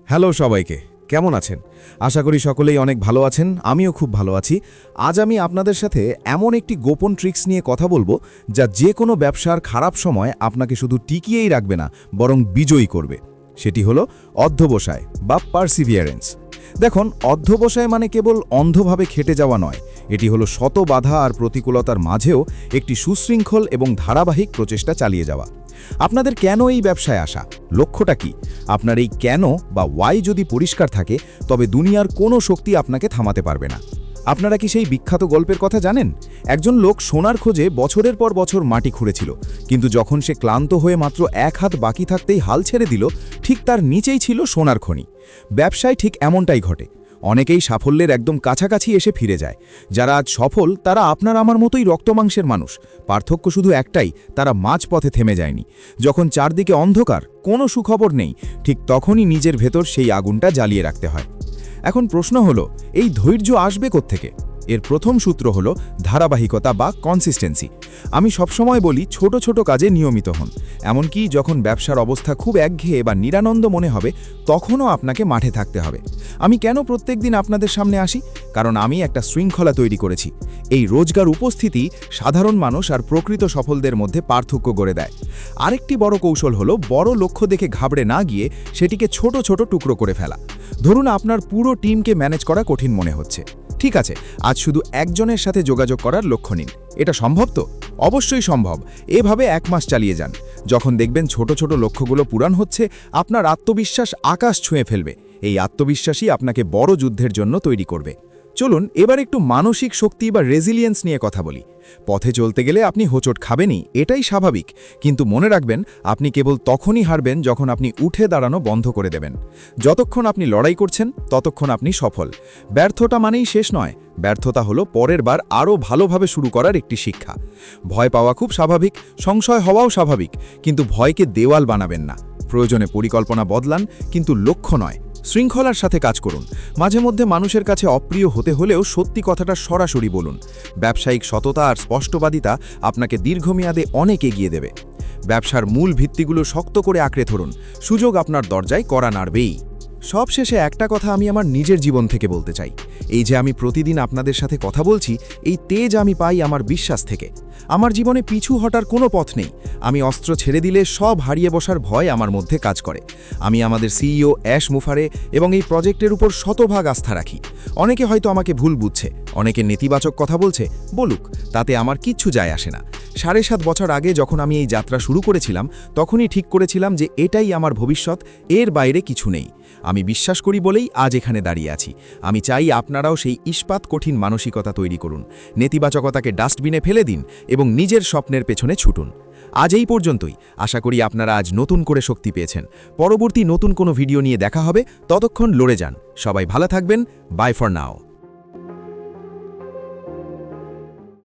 Hello সবাইকে, কেমন আছেন? আশা করি সকলেই অনেক ভালো আছেন। আমিও খুব ভালো আছি। আজ আমি আপনাদের সাথে এমন একটি গোপন ট্রিক্স নিয়ে কথা বলবো যা যে কোনো ব্যবসার খারাপ সময় আপনাকে শুধু টিকিয়েই রাখবে না, বরং বিজয়ী করবে। সেটি হলো অধ্যবসায় বা পারসিভিয়ারেন্স। দেখুন, অধ্যবসায় মানে কেবল অন্ধভাবে খেটে যাওয়া নয়, এটি হলো শত বাধা আর প্রতিকূলতার মাঝেও একটি সুশৃঙ্খল এবং ধারাবাহিক প্রচেষ্টা চালিয়ে যাওয়া। আপনাদের কেন এই ব্যবসায় আসা, লক্ষ্যটা কি? আপনার এই কেন বা ওয়াই যদি পরিষ্কার থাকে, তবে দুনিয়ার কোনো শক্তি আপনাকে থামাতে পারবে না। আপনারা কি সেই বিখ্যাত গল্পের কথা জানেন? একজন লোক সোনার খোঁজে বছরের পর বছর মাটি খুঁড়েছিল, কিন্তু যখন সে ক্লান্ত হয়ে মাত্র এক হাত বাকি থাকতেই হাল ছেড়ে দিল, ঠিক তার নিচেই ছিল সোনার খনি। ব্যবসায় ঠিক এমনটাই ঘটে। অনেকেই সাফল্যের একদম কাছাকাছি এসে ফিরে যায়। যারা আজ সফল তারা আপনার আমার মতোই রক্তমাংসের মানুষ। পার্থক্য শুধু একটাই, তারা মাঝপথে থেমে যায়নি। যখন চারদিকে অন্ধকার, কোনো সুখবর নেই, ঠিক তখনই নিজের ভেতর সেই আগুনটা জ্বালিয়ে রাখতে হয়। এখন প্রশ্ন হলো, এই ধৈর্য আসবে কোত্থেকে? এর প্রথম সূত্র হলো ধারাবাহিকতা বা কনসিস্টেন্সি। আমি সবসময় বলি, ছোট ছোট কাজে নিয়মিত হন। এমনকি যখন ব্যবসার অবস্থা খুব একঘেয়ে বা নিরানন্দ মনে হবে, তখনও আপনাকে মাঠে থাকতে হবে। আমি কেন প্রত্যেকদিন আপনাদের সামনে আসি? কারণ আমি একটা শৃঙ্খলা তৈরি করেছি। এই রোজগার উপস্থিতি সাধারণ মানুষ আর প্রকৃত সফলদের মধ্যে পার্থক্য গড়ে দেয়। আরেকটি বড় কৌশল হলো বড় লক্ষ্য দেখে ঘাবড়ে না গিয়ে সেটিকে ছোট ছোট টুকরো করে ফেলা। ধরুন আপনার পুরো টিমকে ম্যানেজ করা কঠিন মনে হচ্ছে। ঠিক আছে, আজ শুধু একজনের সাথে যোগাযোগ করার লক্ষ্য নিন। এটা সম্ভব তো? অবশ্যই সম্ভব। এভাবে 1 মাস চালিয়ে যান। যখন দেখবেন ছোট ছোট লক্ষ্যগুলো পূরণ হচ্ছে, আপনার আত্মবিশ্বাস আকাশ ছুঁয়ে ফেলবে। এই আত্মবিশ্বাসই আপনাকে বড় যুদ্ধের জন্য তৈরি করবে। চলুন এবার একটু মানসিক শক্তি বা রেজিলিয়েন্স নিয়ে কথা বলি। পথে চলতে গেলে আপনি হোঁচট খাবেনই, এটাই স্বাভাবিক। কিন্তু মনে রাখবেন, আপনি কেবল তখনই হারবেন যখন আপনি উঠে দাঁড়ানো বন্ধ করে দেবেন। যতক্ষণ আপনি লড়াই করছেন, ততক্ষণ আপনি সফল। ব্যর্থতা মানেই শেষ নয়। ব্যর্থতা হলো পরের বার আরও ভালোভাবে শুরু করার একটি শিক্ষা। ভয় পাওয়া খুব স্বাভাবিক, সংশয় হওয়াও স্বাভাবিক, কিন্তু ভয়কে দেওয়াল বানাবেন না। প্রয়োজনে পরিকল্পনা বদলান, কিন্তু লক্ষ্য নয়। শৃঙ্খলার সাথে কাজ করুন। মাঝে মধ্যে মানুষের কাছে অপ্রিয় হতে হলেও সত্যি কথাটা সরাসরি বলুন। ব্যবসায়িক সততা আর স্পষ্টবাদিতা আপনাকে দীর্ঘমেয়াদে অনেক এগিয়ে দেবে। ব্যবসার মূল ভিত্তিগুলো শক্ত করে আঁকড়ে ধরুন। সুযোগ আপনার দরজায় কড়া নাড়বেই। সবশেষে একটা কথা আমি আমার নিজের জীবন থেকে বলতে চাই। এই যে আমি প্রতিদিন আপনাদের সাথে কথা বলছি, এই তেজ আমি পাই আমার বিশ্বাস থেকে। আমার জীবনে পিছু হটার কোনো পথ নেই। আমি অস্ত্র ছেড়ে দিলে সব হারিয়ে বসার ভয় আমার মধ্যে কাজ করে। আমি আমাদের সিইও অ্যাশ মুফারে এবং এই প্রজেক্টের উপর শতভাগ আস্থা রাখি। অনেকে হয়তো আমাকে ভুল বুঝছে, অনেকে নেতিবাচক কথা বলছে, বলুক, তাতে আমার কিচ্ছু যায় আসে না। 7.5 বছর আগে যখন আমি এই যাত্রা শুরু করেছিলাম, তখনই ঠিক করেছিলাম যে এটাই আমার ভবিষ্যৎ, এর বাইরে কিছু নেই। আমি বিশ্বাস করি বলেই আজ এখানে দাঁড়িয়ে আছি। আমি চাই আপনারাও সেই ইস্পাত কঠিন মানসিকতা তৈরি করুন। নেতিবাচকতাকে ডাস্টবিনে ফেলে দিন এবং নিজের স্বপ্নের পেছনে ছুটুন। আজ এই পর্যন্তই। আশা করি আপনারা আজ নতুন করে শক্তি পেয়েছেন। পরবর্তী নতুন কোনো ভিডিও নিয়ে দেখা হবে। ততক্ষণ লড়ে যান। সবাই ভালো থাকবেন। Bye for now.